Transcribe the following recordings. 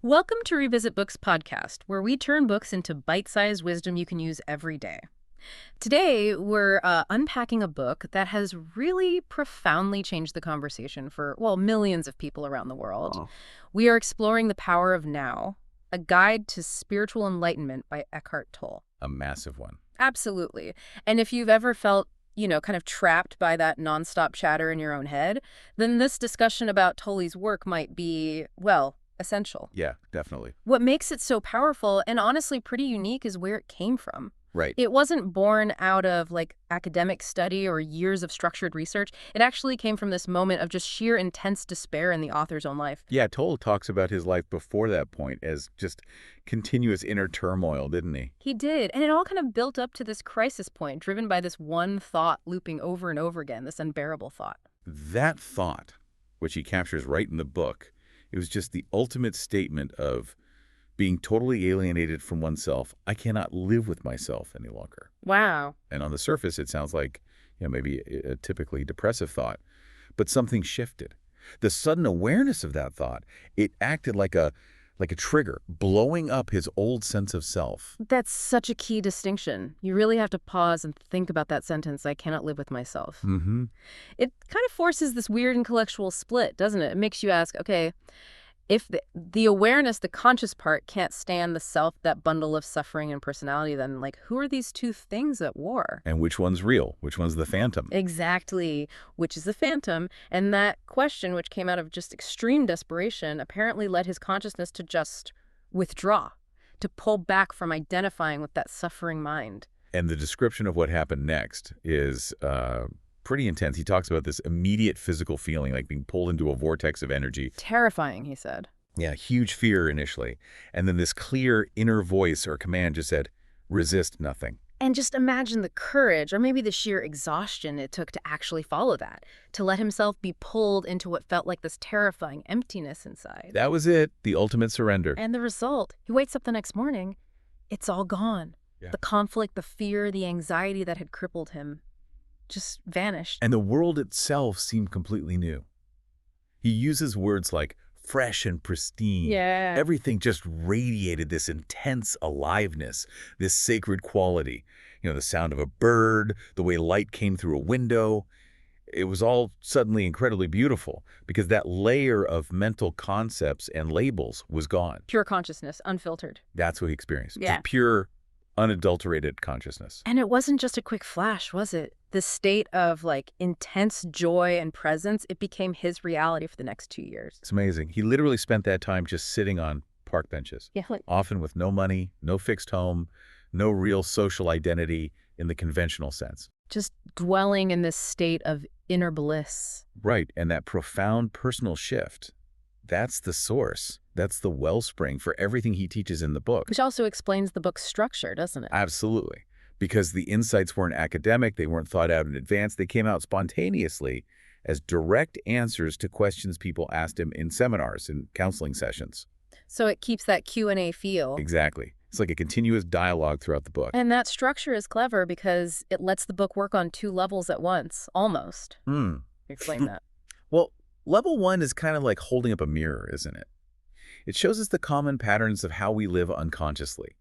Welcome to Revisit Books podcast, where we turn books into bite-sized wisdom you can use every day. Today, we're unpacking a book that has really profoundly changed the conversation for, well, millions of people around the world. Oh, We are exploring The Power of Now, a guide to spiritual enlightenment by Eckhart Tolle. a massive one. Absolutely. And if you've ever felt, kind of trapped by that nonstop chatter in your own head, then this discussion about Tolle's work might be, well, essential. Yeah, definitely. What makes it so powerful and honestly pretty unique is where it came from. Right. It wasn't born out of academic study or years of structured research. It actually came from this moment of just sheer intense despair in the author's own life. Yeah, Toll talks about his life before that point as just continuous inner turmoil, didn't he? He did, and it all kind of built up to this crisis point driven by this one thought looping over and over again, this unbearable thought. That thought, which he captures right in the book, it was just the ultimate statement of being totally alienated from oneself. I cannot live with myself any longer. Wow. And on the surface, it sounds like, maybe a typically depressive thought, but something shifted. The sudden awareness of that thought, it acted like a trigger, blowing up his old sense of self. That's such a key distinction. You really have to pause and think about that sentence, I cannot live with myself. Mm-hmm. It kind of forces this weird intellectual split, doesn't it? It makes you ask, okay, if the awareness, the conscious part, can't stand the self, that bundle of suffering and personality, then who are these two things at war? And which one's real? Which one's the phantom? Exactly. Which is the phantom? And that question, which came out of just extreme desperation, apparently led his consciousness to just withdraw, to pull back from identifying with that suffering mind. And the description of what happened next is pretty intense. He talks about this immediate physical feeling, like being pulled into a vortex of energy. Terrifying, he said. Yeah, huge fear initially. And then this clear inner voice or command just said, resist nothing. And just imagine the courage, or maybe the sheer exhaustion it took to actually follow that, to let himself be pulled into what felt like this terrifying emptiness inside. That was it, the ultimate surrender. And the result, he wakes up the next morning, it's all gone. Yeah. The conflict, the fear, the anxiety that had crippled him just vanished. And the world itself seemed completely new. He uses words like fresh and pristine. Yeah. Everything just radiated this intense aliveness, this sacred quality. The sound of a bird, the way light came through a window. It was all suddenly incredibly beautiful because that layer of mental concepts and labels was gone. Pure consciousness, unfiltered. That's what he experienced. Yeah. Just pure, unadulterated consciousness. And it wasn't just a quick flash, was it? This state of intense joy and presence, it became his reality for the next 2 years. It's amazing. He literally spent that time just sitting on park benches, Yeah, often with no money, no fixed home, no real social identity in the conventional sense. just dwelling in this state of inner bliss. Right, and that profound personal shift, that's the source. That's the wellspring for everything he teaches in the book. Which also explains the book's structure, doesn't it? Absolutely. Because the insights weren't academic, they weren't thought out in advance, they came out spontaneously as direct answers to questions people asked him in seminars and counseling sessions. So it keeps that Q&A feel. Exactly. It's like a continuous dialogue throughout the book. And that structure is clever because it lets the book work on two levels at once, almost. Explain that. Well, level one is kind of like holding up a mirror, isn't it? It shows us the common patterns of how we live unconsciously.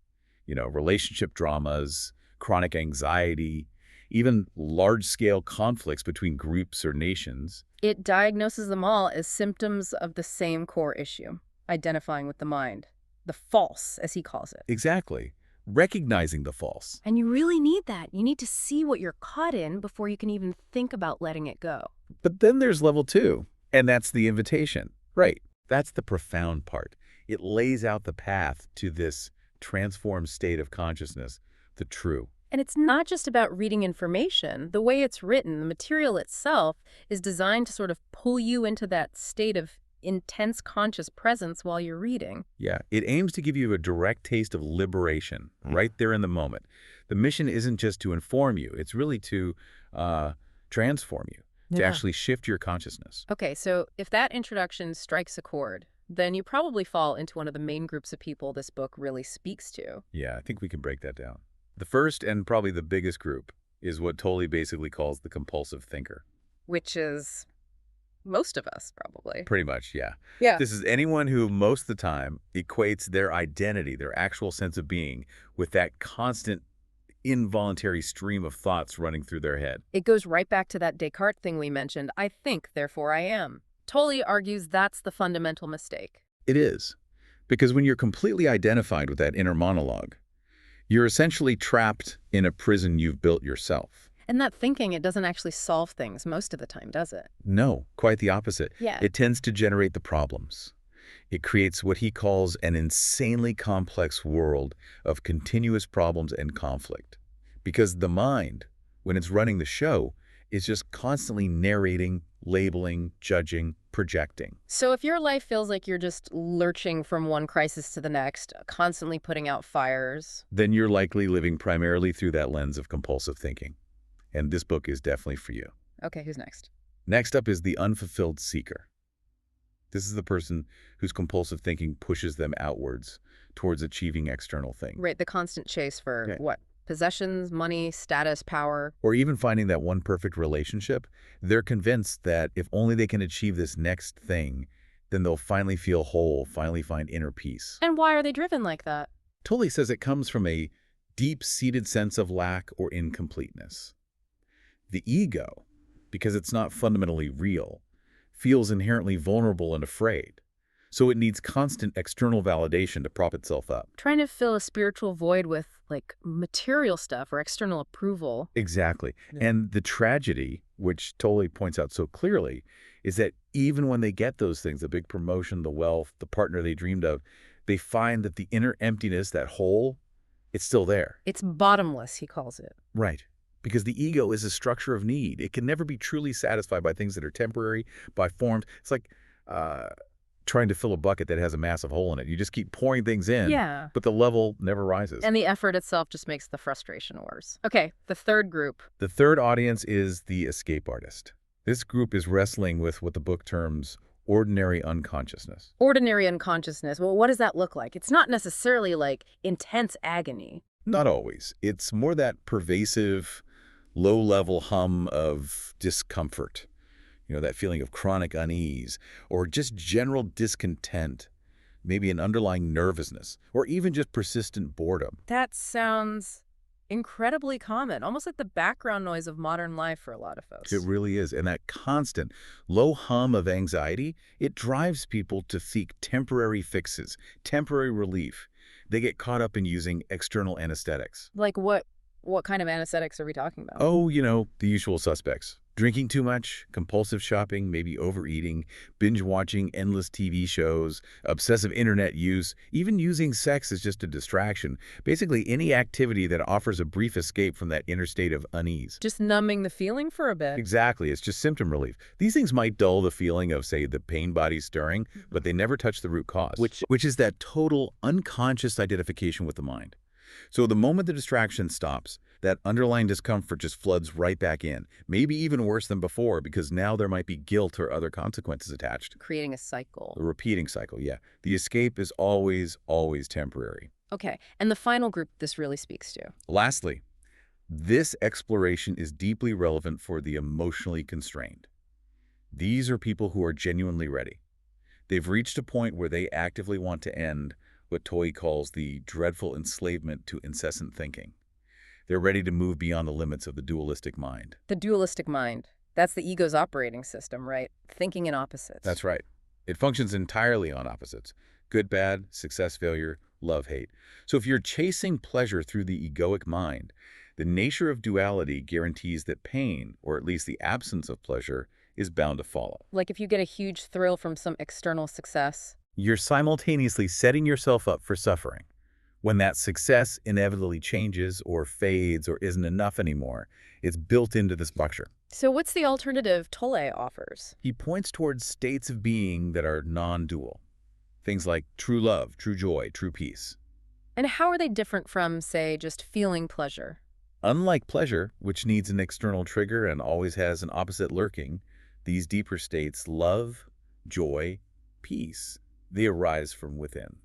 Relationship dramas, chronic anxiety, even large-scale conflicts between groups or nations. It diagnoses them all as symptoms of the same core issue, identifying with the mind. The false, as he calls it. Exactly. Recognizing the false. And you really need that. You need to see what you're caught in before you can even think about letting it go. But then there's level two, and that's the invitation. Right. That's the profound part. It lays out the path to this transformed state of consciousness, the true. And it's not just about reading information. The way it's written, the material itself, is designed to sort of pull you into that state of intense conscious presence while you're reading. Yeah, it aims to give you a direct taste of liberation right there in the moment. The mission isn't just to inform you. It's really to transform you, to actually shift your consciousness. Okay, so if that introduction strikes a chord, then you probably fall into one of the main groups of people this book really speaks to. Yeah, I think we can break that down. The first and probably the biggest group is what Tolle basically calls the compulsive thinker. Which is Most of us, probably. Pretty much, yeah. Yeah. This is anyone who most of the time equates their identity, their actual sense of being, with that constant involuntary stream of thoughts running through their head. It goes right back to that Descartes thing we mentioned, I think, therefore I am. Tolle argues that's the fundamental mistake. It is. Because when you're completely identified with that inner monologue, you're essentially trapped in a prison you've built yourself. And that thinking, it doesn't actually solve things most of the time, does it? No, quite the opposite. Yeah. It tends to generate the problems. It creates what he calls an insanely complex world of continuous problems and conflict. Because the mind, when it's running the show, is just constantly narrating, labeling, judging, projecting. So if your life feels like you're just lurching from one crisis to the next, constantly putting out fires. Then you're likely living primarily through that lens of compulsive thinking. And this book is definitely for you. Okay, who's next? Next up is the unfulfilled seeker. This is the person whose compulsive thinking pushes them outwards towards achieving external things. Right, the constant chase for Okay. what? Possessions, money, status, power. Or even finding that one perfect relationship. They're convinced that if only they can achieve this next thing, then they'll finally feel whole, finally find inner peace. And why are they driven like that? Tolle says it comes from a deep-seated sense of lack or incompleteness. The ego, because it's not fundamentally real, feels inherently vulnerable and afraid. So it needs constant external validation to prop itself up. Trying to fill a spiritual void with, like, material stuff or external approval. Exactly. Yeah. And the tragedy, which Tolle points out so clearly, is that even when they get those things, the big promotion, the wealth, the partner they dreamed of, they find that the inner emptiness, that hole, it's still there. It's bottomless, he calls it. Right. Because the ego is a structure of need. It can never be truly satisfied by things that are temporary, by forms. It's like trying to fill a bucket that has a massive hole in it. You just keep pouring things in, Yeah. but the level never rises. And the effort itself just makes the frustration worse. Okay, the third group. The third audience is the escape artist. This group is wrestling with what the book terms ordinary unconsciousness. Ordinary unconsciousness. Well, what does that look like? It's not necessarily like intense agony. Not always. It's more that pervasive, low-level hum of discomfort. You know, that feeling of chronic unease or just general discontent, maybe an underlying nervousness, or even just persistent boredom. That sounds incredibly common, almost like the background noise of modern life for a lot of folks. It really is. And that constant low hum of anxiety, it drives people to seek temporary fixes, temporary relief. They get caught up in using external anesthetics. Like what kind of anesthetics are we talking about? Oh, you know, the usual suspects. Drinking too much, compulsive shopping, maybe overeating, binge-watching endless TV shows, obsessive internet use, even using sex as just a distraction. Basically, any activity that offers a brief escape from that inner state of unease. Just numbing the feeling for a bit. Exactly. It's just symptom relief. These things might dull the feeling of, say, the pain body stirring, but they never touch the root cause, which is that total unconscious identification with the mind. So the moment the distraction stops, that underlying discomfort just floods right back in, maybe even worse than before because now there might be guilt or other consequences attached. Creating a cycle. The repeating cycle, yeah. The escape is always, always temporary. Okay, and the final group this really speaks to. Lastly, this exploration is deeply relevant for the emotionally constrained. These are people who are genuinely ready. They've reached a point where they actively want to end what Tolle calls the dreadful enslavement to incessant thinking. They're ready to move beyond the limits of the dualistic mind. The dualistic mind. That's the ego's operating system, right? Thinking in opposites. That's right. It functions entirely on opposites. Good, bad, success, failure, love, hate. So if you're chasing pleasure through the egoic mind, the nature of duality guarantees that pain, or at least the absence of pleasure, is bound to follow. Like if you get a huge thrill from some external success. You're simultaneously setting yourself up for suffering. When that success inevitably changes or fades or isn't enough anymore, it's built into the structure. So what's the alternative Tolle offers? He points towards states of being that are non-dual. Things like true love, true joy, true peace. And how are they different from, say, just feeling pleasure? Unlike pleasure, which needs an external trigger and always has an opposite lurking, these deeper states, love, joy, peace, they arise from within.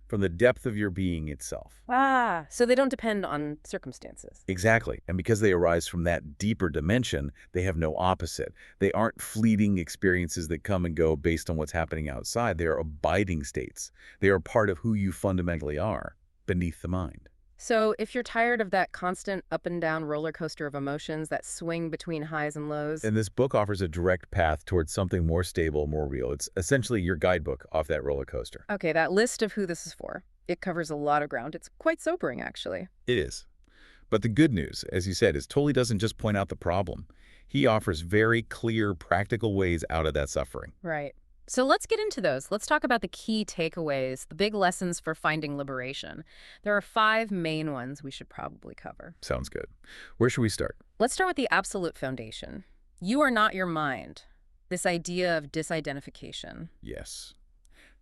from the depth of your being itself. Ah, so they don't depend on circumstances. Exactly. And because they arise from that deeper dimension, they have no opposite. They aren't fleeting experiences that come and go based on what's happening outside. They are abiding states. They are part of who you fundamentally are, beneath the mind. So if you're tired of that constant up and down roller coaster of emotions that swing between highs and lows, And this book offers a direct path towards something more stable, more real. It's essentially your guidebook off that roller coaster. okay, that list of who this is for, it covers a lot of ground. It's quite sobering, actually. It is. But the good news, as you said, is Tolle doesn't just point out the problem. He offers very clear, practical ways out of that suffering. Right. So let's get into those. Let's talk about the key takeaways, the big lessons for finding liberation. There are 5 main ones we should probably cover. Sounds good. Where should we start? Let's start with the absolute foundation. You are not your mind. This idea of disidentification. Yes.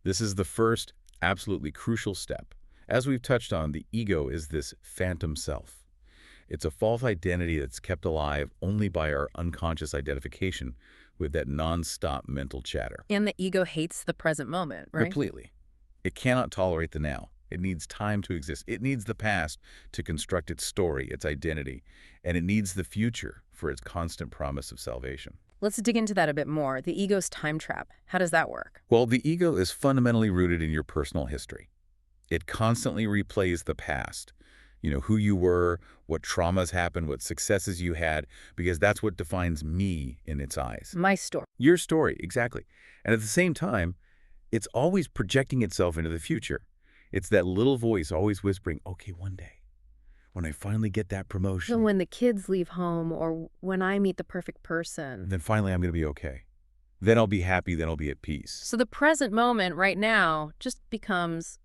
This is the first, absolutely crucial step. As we've touched on, the ego is this phantom self. It's a false identity that's kept alive only by our unconscious identification with that non-stop mental chatter. And the ego hates the present moment, right? Completely. It cannot tolerate the now. It needs time to exist. It needs the past to construct its story, its identity, and it needs the future for its constant promise of salvation. Let's dig into that a bit more. The ego's time trap. How does that work? Well, the ego is fundamentally rooted in your personal history. It constantly replays the past. You know, who you were, what traumas happened, what successes you had, because that's what defines me in its eyes. My story. Your story, exactly. And at the same time, it's always projecting itself into the future. It's that little voice always whispering, okay, one day, when I finally get that So promotion, when the kids leave home or when I meet the perfect person. then finally I'm going to be okay. Then I'll be happy, then I'll be at peace. So the present moment right now just becomes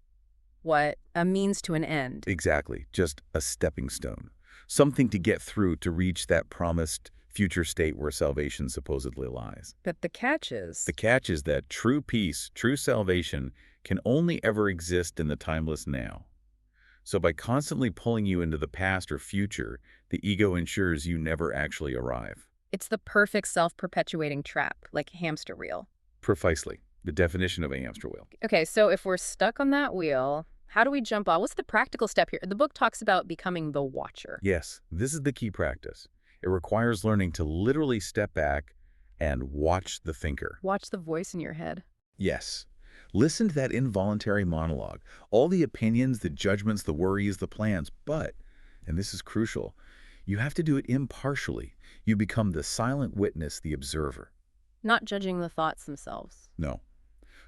what? A means to an end. Exactly, just a stepping stone. Something to get through to reach that promised future state where salvation supposedly lies. But the catch is, The catch is that true peace, true salvation, can only ever exist in the timeless now. So by constantly pulling you into the past or future, the ego ensures you never actually arrive. it's the perfect self-perpetuating trap, like a hamster wheel. Precisely, the definition of a hamster wheel. Okay, so if we're stuck on that wheel, how do we jump off? What's the practical step here? The book talks about becoming the watcher. Yes, this is the key practice. It requires learning to literally step back and watch the thinker. Watch the voice in your head. Yes. Listen to that involuntary monologue, all the opinions, the judgments, the worries, the plans, but, and this is crucial, you have to do it impartially. You become the silent witness, the observer. Not judging the thoughts themselves. No.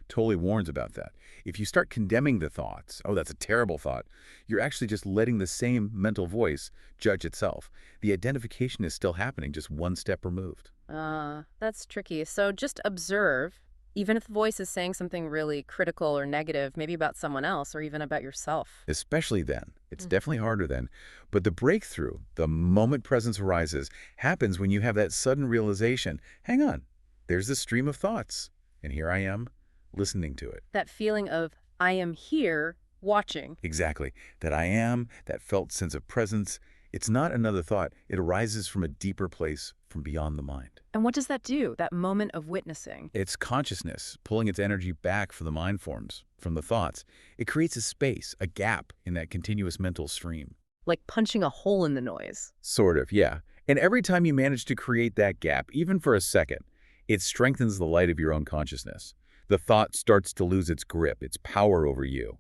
Tolle warns about that. If you start condemning the thoughts, oh, that's a terrible thought, you're actually just letting the same mental voice judge itself. The identification is still happening, just one step removed. That's tricky. So just observe, even if the voice is saying something really critical or negative, maybe about someone else or even about yourself. Especially then. It's definitely harder then. But the breakthrough, the moment presence arises, happens when you have that sudden realization, hang on, there's this stream of thoughts, and here I am, listening to it. That feeling of, I am here, watching. Exactly. That I am, that felt sense of presence, it's not another thought. It arises from a deeper place, from beyond the mind. And what does that do, that moment of witnessing? It's consciousness, pulling its energy back from the mind forms, from the thoughts. It creates a space, a gap in that continuous mental stream. Like punching a hole in the noise. Sort of, yeah. And every time you manage to create that gap, even for a second, it strengthens the light of your own consciousness. The thought starts to lose its grip, its power over you,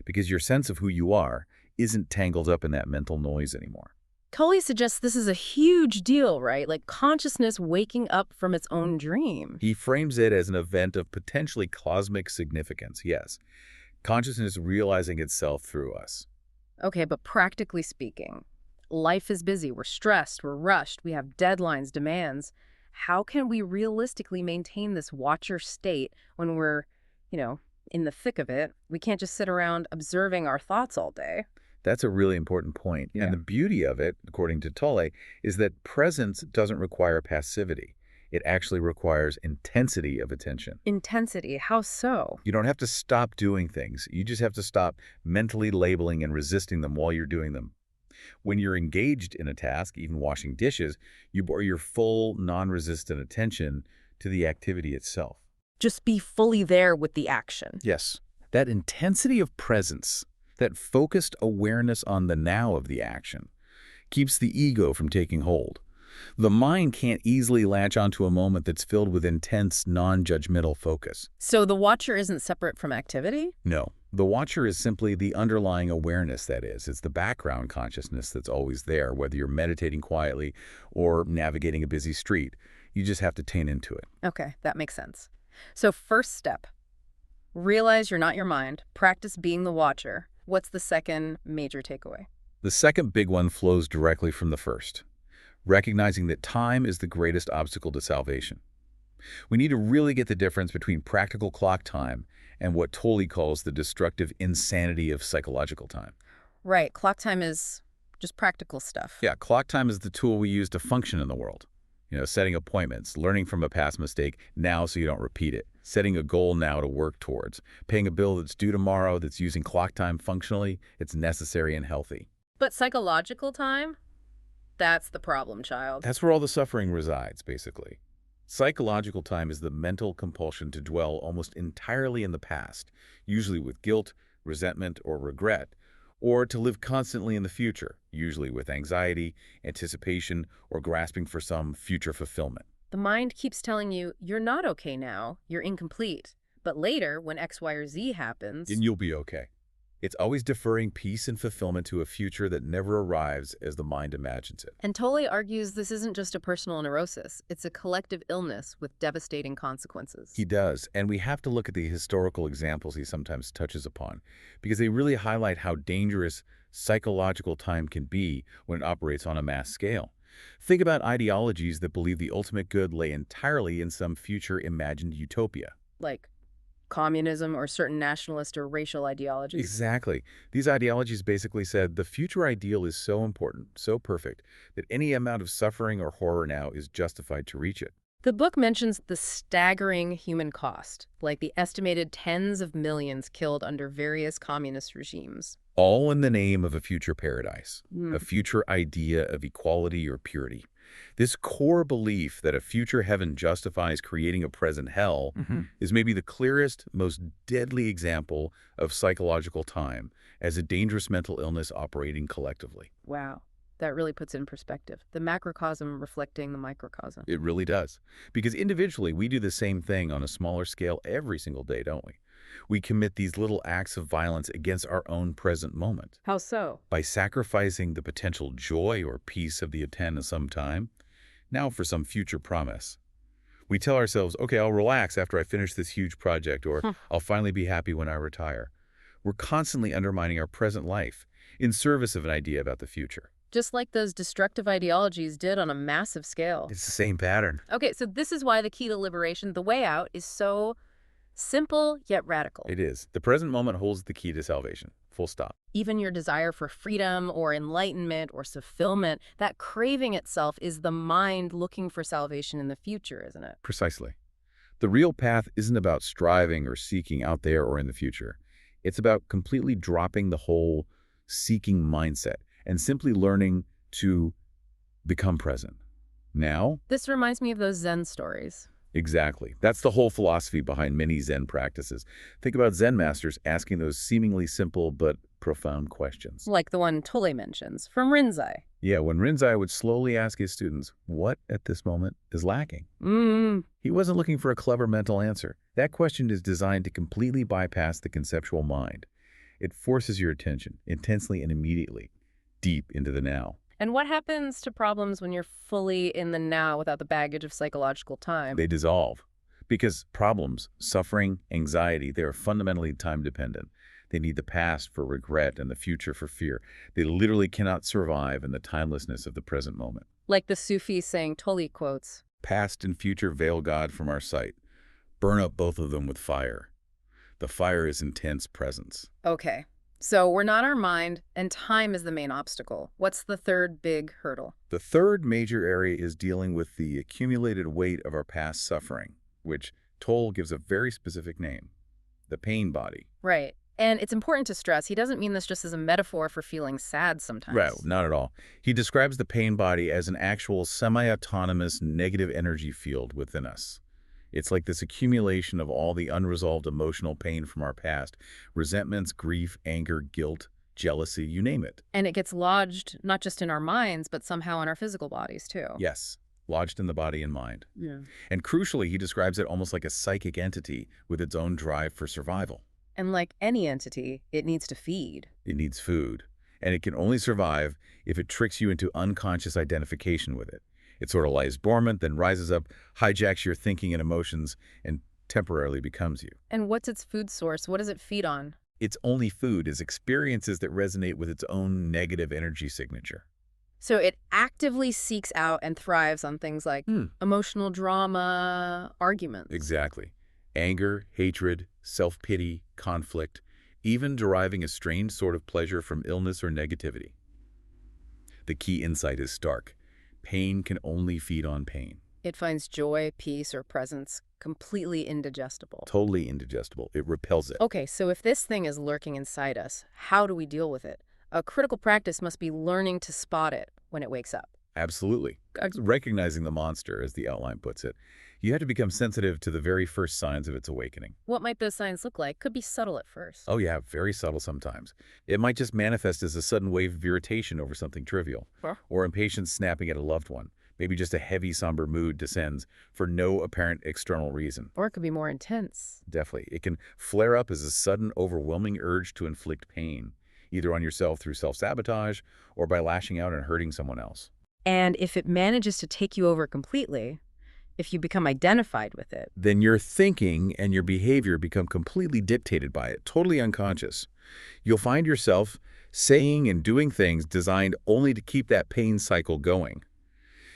because your sense of who you are isn't tangled up in that mental noise anymore. Tolle suggests this is a huge deal, right? Like consciousness waking up from its own dream. He frames it as an event of potentially cosmic significance, yes. Consciousness realizing itself through us. Okay, but practically speaking, life is busy, we're stressed, we're rushed, we have deadlines, demands. How can we realistically maintain this watcher state when we're, in the thick of it? We can't just sit around observing our thoughts all day. That's a really important point. Yeah. And the beauty of it, according to Tolle, is that presence doesn't require passivity. It actually requires intensity of attention. Intensity, how so? You don't have to stop doing things. You just have to stop mentally labeling and resisting them while you're doing them. When you're engaged in a task, even washing dishes, you bring your full, non-resistant attention to the activity itself. Just be fully there with the action. Yes, That intensity of presence, that focused awareness on the now of the action, keeps the ego from taking hold. The mind can't easily latch onto a moment that's filled with intense, non-judgmental focus. So the watcher isn't separate from activity? No, the watcher is simply the underlying awareness, that is. It's the background consciousness that's always there, whether you're meditating quietly or navigating a busy street. You just have to tune into it. Okay, that makes sense. So first step, realize you're not your mind. Practice being the watcher. What's the second major takeaway? The second big one flows directly from the first, recognizing that time is the greatest obstacle to salvation. We need to really get the difference between practical clock time and what Tolle calls the destructive insanity of psychological time. Right, clock time is just practical stuff. Yeah, clock time is the tool we use to function in the world. Setting appointments, learning from a past mistake now so you don't repeat it, setting a goal now to work towards, paying a bill that's due tomorrow that's using clock time functionally, it's necessary and healthy. But psychological time? That's the problem, child. That's where all the suffering resides, basically. Psychological time is the mental compulsion to dwell almost entirely in the past, usually with guilt, resentment, or regret, or to live constantly in the future, usually with anxiety, anticipation, or grasping for some future fulfillment. The mind keeps telling you, you're not okay now, you're incomplete. But later, when X, Y, or Z happens... And you'll be okay. It's always deferring peace and fulfillment to a future that never arrives as the mind imagines it. And Tolle argues this isn't just a personal neurosis, it's a collective illness with devastating consequences. He does, and we have to look at the historical examples he sometimes touches upon, because they really highlight how dangerous psychological time can be when it operates on a mass scale. Think about ideologies that believe the ultimate good lay entirely in some future imagined utopia. Like communism or certain nationalist or racial ideologies. Exactly. These ideologies basically said the future ideal is so important, so perfect, that any amount of suffering or horror now is justified to reach it. The book mentions the staggering human cost, like the estimated tens of millions killed under various communist regimes. All in the name of a future paradise, a future idea of equality or purity. This core belief that a future heaven justifies creating a present hell is maybe the clearest, most deadly example of psychological time as a dangerous mental illness operating collectively. Wow. That really puts it in perspective. The macrocosm reflecting the microcosm. It really does. Because individually, we do the same thing on a smaller scale every single day, don't we? We commit these little acts of violence against our own present moment. How so? By sacrificing the potential joy or peace of the attend of some time, now for some future promise. We tell ourselves, okay, I'll relax after I finish this huge project, or I'll finally be happy when I retire. We're constantly undermining our present life in service of an idea about the future. Just like those destructive ideologies did on a massive scale. It's the same pattern. Okay, so this is why the key to liberation, the way out, is so simple yet radical. It is. The present moment holds the key to salvation. Full stop. Even your desire for freedom or enlightenment or fulfillment, that craving itself is the mind looking for salvation in the future, isn't it? Precisely. The real path isn't about striving or seeking out there or in the future. It's about completely dropping the whole seeking mindset and simply learning to become present. Now? This reminds me of those Zen stories. Exactly. That's the whole philosophy behind many Zen practices. Think about Zen masters asking those seemingly simple but profound questions. Like the one Tolle mentions, from Rinzai. Yeah, when Rinzai would slowly ask his students, what at this moment is lacking? He wasn't looking for a clever mental answer. That question is designed to completely bypass the conceptual mind. It forces your attention, intensely and immediately, deep into the now. And what happens to problems when you're fully in the now without the baggage of psychological time? They dissolve. Because problems, suffering, anxiety, they are fundamentally time-dependent. They need the past for regret and the future for fear. They literally cannot survive in the timelessness of the present moment. Like the Sufi saying Tolle quotes, Past and future veil God from our sight. Burn up both of them with fire. The fire is intense presence. Okay, so we're not our mind, and time is the main obstacle. What's the third big hurdle? The third major area is dealing with the accumulated weight of our past suffering, which Tolle gives a very specific name, the pain body. Right. And it's important to stress, he doesn't mean this just as a metaphor for feeling sad sometimes. Right, not at all. He describes the pain body as an actual semi-autonomous negative energy field within us. It's like this accumulation of all the unresolved emotional pain from our past, resentments, grief, anger, guilt, jealousy, you name it. And it gets lodged not just in our minds, but somehow in our physical bodies, too. Yes, lodged in the body and mind. Yeah. And crucially, he describes it almost like a psychic entity with its own drive for survival. And like any entity, it needs to feed. It needs food, and it can only survive if it tricks you into unconscious identification with it. It sort of lies dormant, then rises up, hijacks your thinking and emotions, and temporarily becomes you. And what's its food source? What does it feed on? Its only food is experiences that resonate with its own negative energy signature. So it actively seeks out and thrives on things like Hmm. emotional drama, arguments. Exactly. Anger, hatred, self-pity, conflict, even deriving a strange sort of pleasure from illness or negativity. The key insight is stark. Pain can only feed on pain. It finds joy, peace, or presence completely indigestible. Totally indigestible. It repels it. Okay, so if this thing is lurking inside us, how do we deal with it? A critical practice must be learning to spot it when it wakes up. Absolutely. Recognizing the monster, as the outline puts it, you have to become sensitive to the very first signs of its awakening. What might those signs look like? Could be subtle at first. Oh yeah, very subtle sometimes. It might just manifest as a sudden wave of irritation over something trivial, Huh? or impatience snapping at a loved one. Maybe just a heavy, somber mood descends for no apparent external reason. Or it could be more intense. Definitely. It can flare up as a sudden, overwhelming urge to inflict pain, either on yourself through self-sabotage or by lashing out and hurting someone else. And if it manages to take you over completely, if you become identified with it, Then your thinking and your behavior become completely dictated by it, totally unconscious. You'll find yourself saying and doing things designed only to keep that pain cycle going.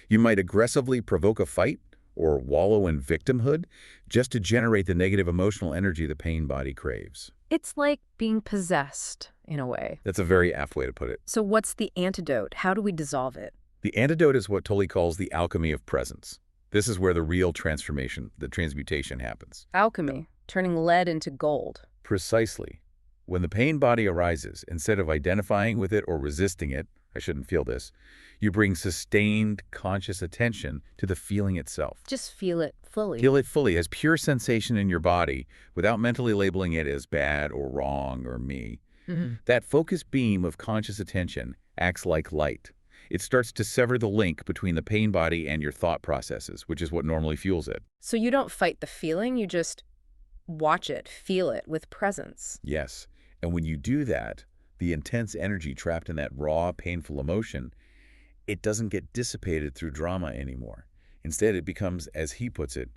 You might aggressively provoke a fight or wallow in victimhood just to generate the negative emotional energy the pain body craves. it's like being possessed in a way. That's a very apt way to put it. So what's the antidote? How do we dissolve it? The antidote is what Tolle calls the alchemy of presence. This is where the real transformation, the transmutation happens. Alchemy, turning lead into gold. Precisely. When the pain body arises, instead of identifying with it or resisting it, I shouldn't feel this, you bring sustained conscious attention to the feeling itself. Just feel it fully. Feel it fully as pure sensation in your body without mentally labeling it as bad or wrong or me. Mhm. That focused beam of conscious attention acts like light. It starts to sever the link between the pain body and your thought processes, which is what normally fuels it. So you don't fight the feeling, you just watch it, feel it with presence. Yes. And when you do that, the intense energy trapped in that raw, painful emotion, it doesn't get dissipated through drama anymore. Instead, it becomes, as he puts it,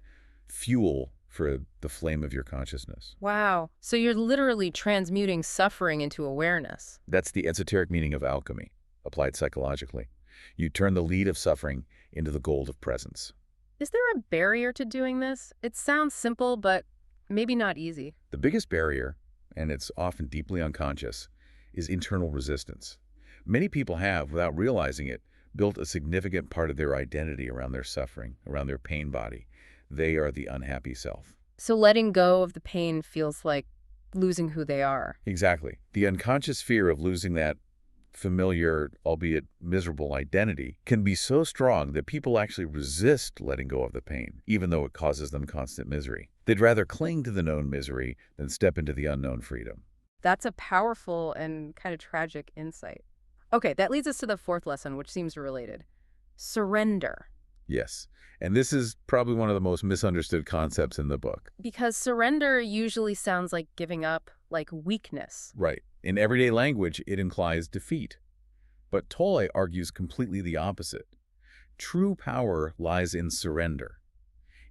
fuel for the flame of your consciousness. Wow. So you're literally transmuting suffering into awareness. That's the esoteric meaning of alchemy, applied psychologically. You turn the lead of suffering into the gold of presence. Is there a barrier to doing this? It sounds simple, but maybe not easy. The biggest barrier, and it's often deeply unconscious, is internal resistance. Many people have, without realizing it, built a significant part of their identity around their suffering, around their pain body. They are the unhappy self. So letting go of the pain feels like losing who they are. Exactly. The unconscious fear of losing that familiar, albeit miserable identity can be so strong that people actually resist letting go of the pain, even though it causes them constant misery. They'd rather cling to the known misery than step into the unknown freedom. That's a powerful and kind of tragic insight. Okay, that leads us to the fourth lesson, which seems related. Surrender. Yes, and this is probably one of the most misunderstood concepts in the book. Because surrender usually sounds like giving up, like weakness. Right. In everyday language, it implies defeat. But Tolle argues completely the opposite. True power lies in surrender.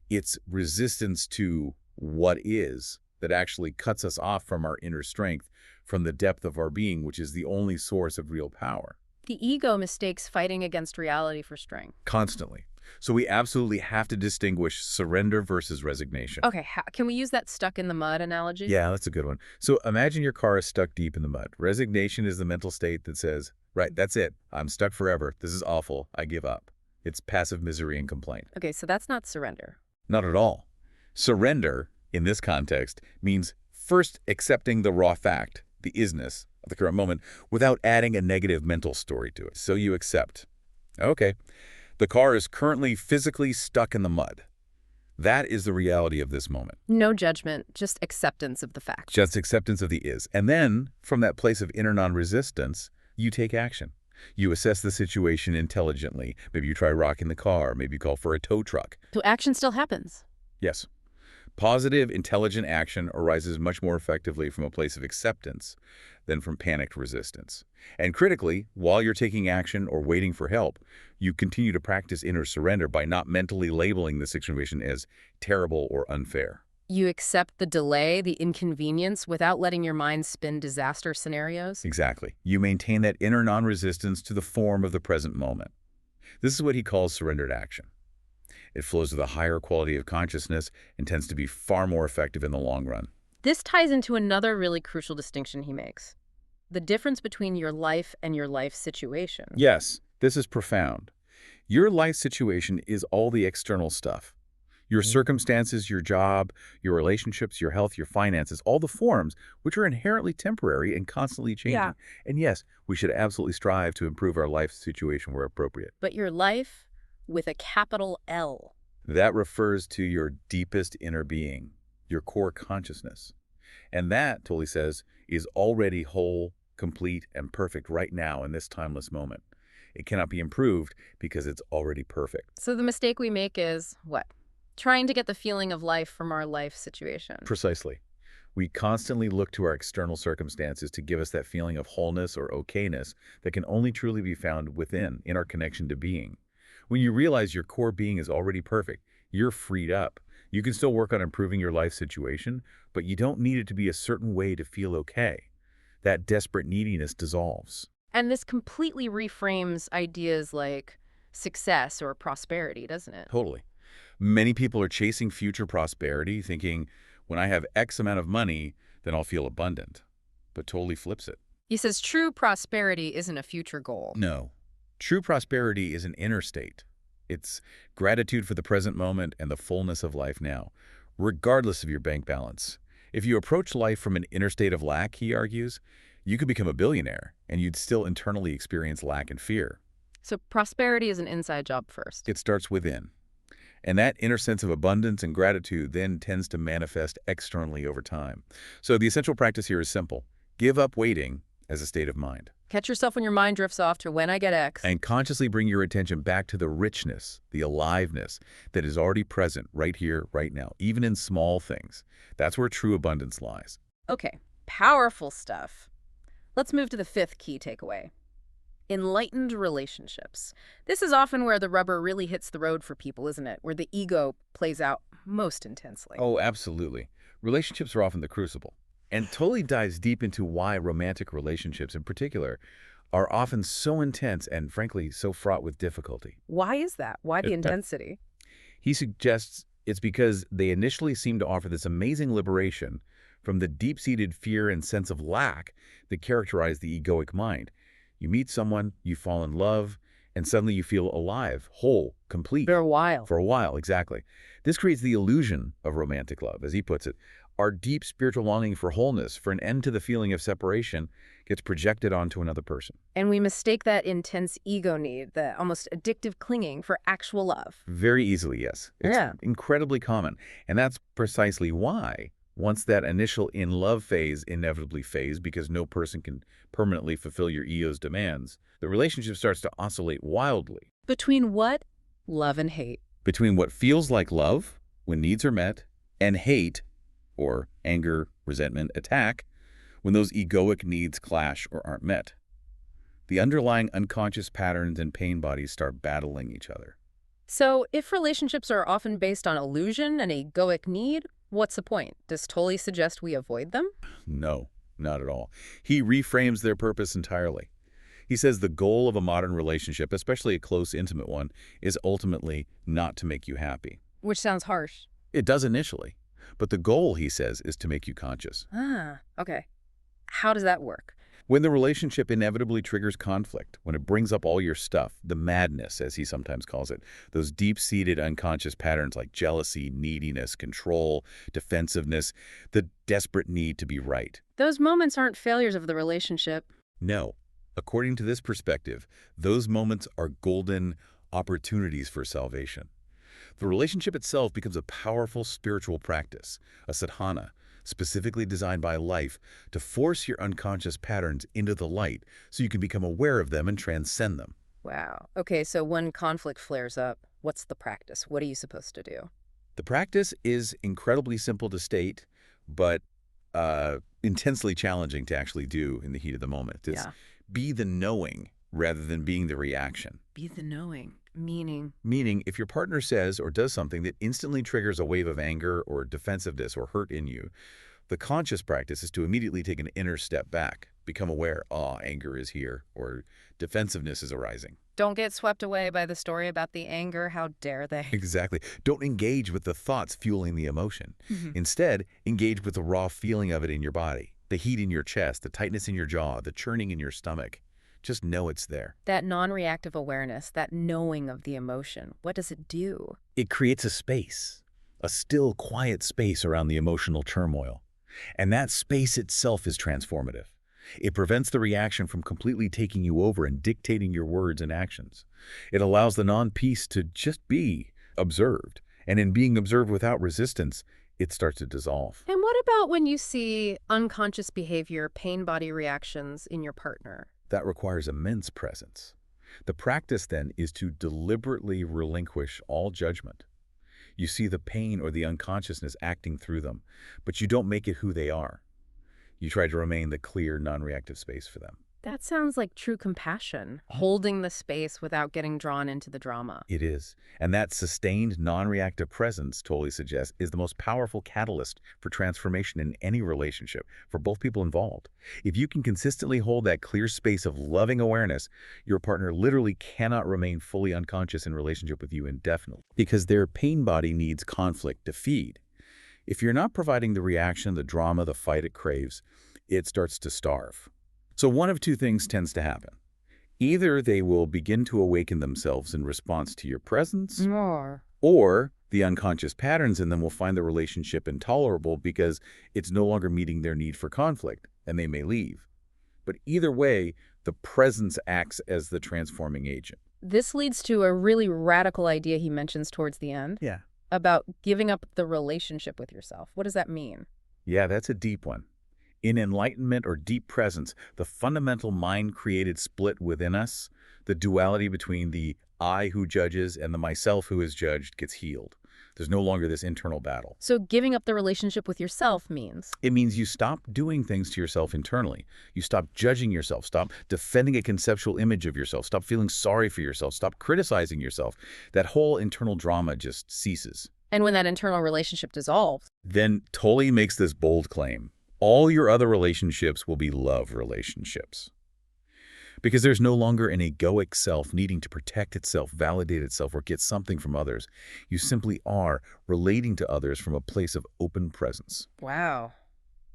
It's resistance to what is that actually cuts us off from our inner strength, from the depth of our being, which is the only source of real power. The ego mistakes fighting against reality for strength. Constantly. So we absolutely have to distinguish surrender versus resignation. Okay, can we use that stuck in the mud analogy? Yeah, that's a good one. So imagine your car is stuck deep in the mud. Resignation is the mental state that says, right, that's it. I'm stuck forever. This is awful. I give up. It's passive misery and complaint. Okay, so that's not surrender. Not at all. Surrender, in this context, means first accepting the raw fact, the isness of the current moment, without adding a negative mental story to it. So you accept, okay, the car is currently physically stuck in the mud. That is the reality of this moment. No judgment, just acceptance of the fact. Just acceptance of the is. And then, from that place of inner non-resistance, you take action. You assess the situation intelligently. Maybe you try rocking the car. Maybe you call for a tow truck. So action still happens. Yes. Positive, intelligent action arises much more effectively from a place of acceptance than from panicked resistance. And critically, while you're taking action or waiting for help, you continue to practice inner surrender by not mentally labeling the situation as terrible or unfair. You accept the delay, the inconvenience, without letting your mind spin disaster scenarios. Exactly. You maintain that inner non-resistance to the form of the present moment. This is what he calls surrendered action. It flows with a higher quality of consciousness and tends to be far more effective in the long run. This ties into another really crucial distinction he makes. The difference between your life and your life situation. Yes, this is profound. Your life situation is all the external stuff. Your circumstances, your job, your relationships, your health, your finances, all the forms, which are inherently temporary and constantly changing. Yeah. And yes, we should absolutely strive to improve our life situation where appropriate. But your life with a capital L. That refers to your deepest inner being, your core consciousness. And that, Tolle says, is already whole, complete, and perfect right now in this timeless moment. It cannot be improved because it's already perfect. So the mistake we make is, what? Trying to get the feeling of life from our life situation. Precisely. We constantly look to our external circumstances to give us that feeling of wholeness or okayness that can only truly be found within, in our connection to being. When you realize your core being is already perfect, you're freed up. You can still work on improving your life situation, but you don't need it to be a certain way to feel okay. That desperate neediness dissolves. And this completely reframes ideas like success or prosperity, doesn't it? Totally. Many people are chasing future prosperity, thinking, when I have X amount of money, then I'll feel abundant. But Tolle flips it. He says true prosperity isn't a future goal. No. True prosperity is an inner state. It's gratitude for the present moment and the fullness of life now, regardless of your bank balance. If you approach life from an inner state of lack, he argues, you could become a billionaire, and you'd still internally experience lack and fear. So prosperity is an inside job first. It starts within. And that inner sense of abundance and gratitude then tends to manifest externally over time. So the essential practice here is simple. Give up waiting as a state of mind. Catch yourself when your mind drifts off to when I get X. And consciously bring your attention back to the richness, the aliveness that is already present right here, right now, even in small things. That's where true abundance lies. Okay, powerful stuff. Let's move to the fifth key takeaway. Enlightened relationships. This is often where the rubber really hits the road for people, isn't it? Where the ego plays out most intensely. Oh, absolutely. Relationships are often the crucible. And Tolle dives deep into why romantic relationships in particular are often so intense and, frankly, so fraught with difficulty. Why is that? Why the intensity? He suggests it's because they initially seem to offer this amazing liberation from the deep-seated fear and sense of lack that characterize the egoic mind. You meet someone, you fall in love, and suddenly you feel alive, whole, complete. For a while. For a while, exactly. This creates the illusion of romantic love, as he puts it. Our deep spiritual longing for wholeness, for an end to the feeling of separation, gets projected onto another person. And we mistake that intense ego need, the almost addictive clinging, for actual love. Very easily, yes. It's incredibly common. And that's precisely why, once that initial in-love phase inevitably fades because no person can permanently fulfill your ego's demands, the relationship starts to oscillate wildly. Between what? Love and hate. Between what feels like love, when needs are met, and hate, or anger, resentment, attack, when those egoic needs clash or aren't met. The underlying unconscious patterns and pain bodies start battling each other. So if relationships are often based on illusion and egoic need, what's the point? Does Tolle suggest we avoid them? No, not at all. He reframes their purpose entirely. He says the goal of a modern relationship, especially a close, intimate one, is ultimately not to make you happy. Which sounds harsh. It does initially. But the goal, he says, is to make you conscious. Ah, okay. How does that work? When the relationship inevitably triggers conflict, when it brings up all your stuff, the madness, as he sometimes calls it, those deep-seated unconscious patterns like jealousy, neediness, control, defensiveness, the desperate need to be right. Those moments aren't failures of the relationship. No. According to this perspective, those moments are golden opportunities for salvation. The relationship itself becomes a powerful spiritual practice, a sadhana, specifically designed by life to force your unconscious patterns into the light so you can become aware of them and transcend them. Wow. Okay, so when conflict flares up, what's the practice? What are you supposed to do? The practice is incredibly simple to state, but intensely challenging to actually do in the heat of the moment. It's Yeah. be the knowing rather than being the reaction. Be the knowing, meaning. Meaning, if your partner says or does something that instantly triggers a wave of anger or defensiveness or hurt in you, the conscious practice is to immediately take an inner step back, become aware, anger is here, or defensiveness is arising. Don't get swept away by the story about the anger. How dare they? Exactly. Don't engage with the thoughts fueling the emotion. Mhm. Instead, engage with the raw feeling of it in your body, the heat in your chest, the tightness in your jaw, the churning in your stomach. Just know it's there. That non-reactive awareness, that knowing of the emotion, what does it do? It creates a space, a still, quiet space around the emotional turmoil. And that space itself is transformative. It prevents the reaction from completely taking you over and dictating your words and actions. It allows the non-peace to just be observed. And in being observed without resistance, it starts to dissolve. And what about when you see unconscious behavior, pain body reactions in your partner? That requires immense presence. The practice, then, is to deliberately relinquish all judgment. You see the pain or the unconsciousness acting through them, but you don't make it who they are. You try to remain the clear, non-reactive space for them. That sounds like true compassion, holding the space without getting drawn into the drama. It is. And that sustained, non-reactive presence, Tolle suggests, is the most powerful catalyst for transformation in any relationship, for both people involved. If you can consistently hold that clear space of loving awareness, your partner literally cannot remain fully unconscious in relationship with you indefinitely, because their pain body needs conflict to feed. If you're not providing the reaction, the drama, the fight it craves, it starts to starve. So one of two things tends to happen. Either they will begin to awaken themselves in response to your presence, More. or the unconscious patterns in them will find the relationship intolerable because it's no longer meeting their need for conflict, and they may leave. But either way, the presence acts as the transforming agent. This leads to a really radical idea he mentions towards the end Yeah. about giving up the relationship with yourself. What does that mean? Yeah, that's a deep one. In enlightenment or deep presence, the fundamental mind-created split within us, the duality between the I who judges and the myself who is judged, gets healed. There's no longer this internal battle. So giving up the relationship with yourself means? It means you stop doing things to yourself internally. You stop judging yourself, stop defending a conceptual image of yourself, stop feeling sorry for yourself, stop criticizing yourself. That whole internal drama just ceases. And when that internal relationship dissolves, Then Tolle makes this bold claim. All your other relationships will be love relationships. Because there's no longer an egoic self needing to protect itself, validate itself, or get something from others. You simply are relating to others from a place of open presence. wow,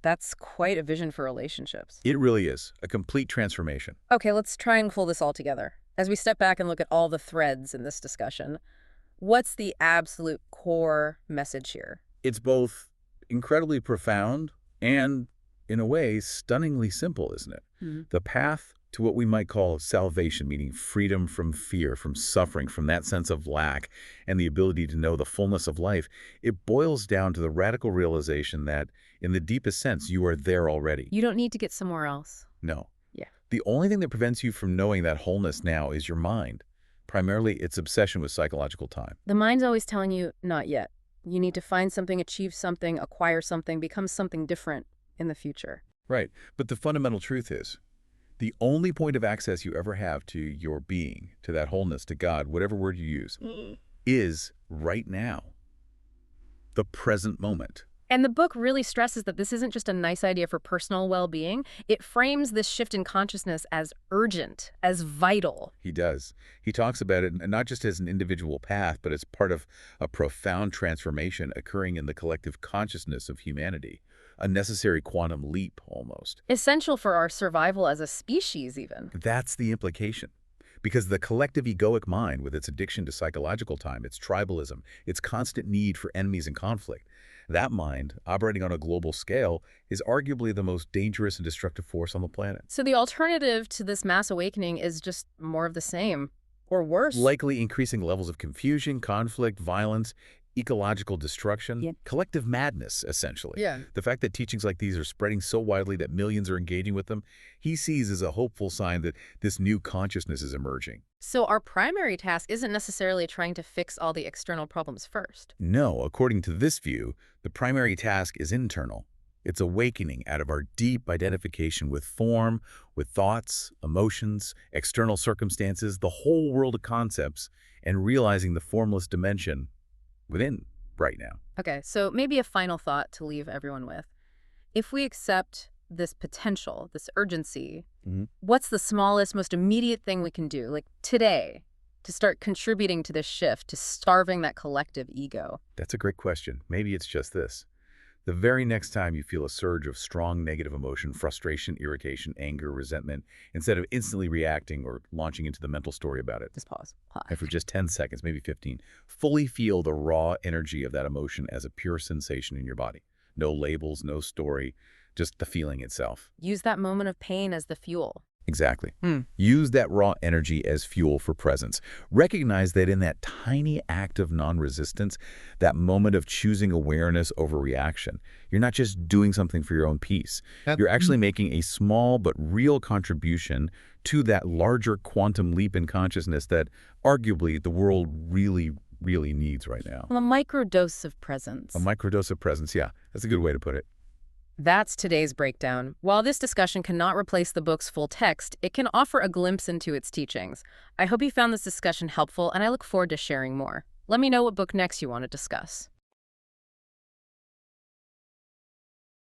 that's quite a vision for relationships. It really is a complete transformation. Okay, let's try and pull this all together. As we step back and look at all the threads in this discussion, what's the absolute core message here? It's both incredibly profound and, in a way, stunningly simple, isn't it? Mhm. The path to what we might call salvation, meaning freedom from fear, from suffering, from that sense of lack, and the ability to know the fullness of life, it boils down to the radical realization that, in the deepest sense, you are there already. You don't need to get somewhere else. No. Yeah. The only thing that prevents you from knowing that wholeness now is your mind, primarily its obsession with psychological time. The mind's always telling you, not yet. You need to find something, achieve something, acquire something, become something different in the future. Right. But the fundamental truth is, the only point of access you ever have to your being, to that wholeness, to God, whatever word you use, is right now. The present moment. And the book really stresses that this isn't just a nice idea for personal well-being. It frames this shift in consciousness as urgent, as vital. He does. He talks about it not just as an individual path, but as part of a profound transformation occurring in the collective consciousness of humanity. A necessary quantum leap, almost. Essential for our survival as a species, even. That's the implication. Because the collective egoic mind, with its addiction to psychological time, its tribalism, its constant need for enemies and conflict, that mind, operating on a global scale, is arguably the most dangerous and destructive force on the planet. So the alternative to this mass awakening is just more of the same. Or worse. likely increasing levels of confusion, conflict, violence, ecological destruction, Yeah. collective madness, essentially. Yeah. The fact that teachings like these are spreading so widely that millions are engaging with them, he sees as a hopeful sign that this new consciousness is emerging. So our primary task isn't necessarily trying to fix all the external problems first. No, according to this view, the primary task is internal. It's awakening out of our deep identification with form, with thoughts, emotions, external circumstances, the whole world of concepts, and realizing the formless dimension within right now. Okay, so maybe a final thought to leave everyone with. If we accept this potential, this urgency, Mhm. what's the smallest, most immediate thing we can do, like today, to start contributing to this shift, to starving that collective ego? That's a great question. Maybe it's just this. The very next time you feel a surge of strong negative emotion, frustration, irritation, anger, resentment, instead of instantly reacting or launching into the mental story about it, Just pause. and for just 10 seconds, maybe 15, fully feel the raw energy of that emotion as a pure sensation in your body. No labels, no story, just the feeling itself. Use that moment of pain as the fuel. Exactly. Hmm. Use that raw energy as fuel for presence. Recognize that in that tiny act of non-resistance, that moment of choosing awareness over reaction, you're not just doing something for your own peace. You're actually making a small but real contribution to that larger quantum leap in consciousness that arguably the world really needs right now. Well, a microdose of presence. A microdose of presence, yeah, that's a good way to put it. That's today's breakdown. While this discussion cannot replace the book's full text, it can offer a glimpse into its teachings. I hope you found this discussion helpful, and I look forward to sharing more. Let me know what book next you want to discuss.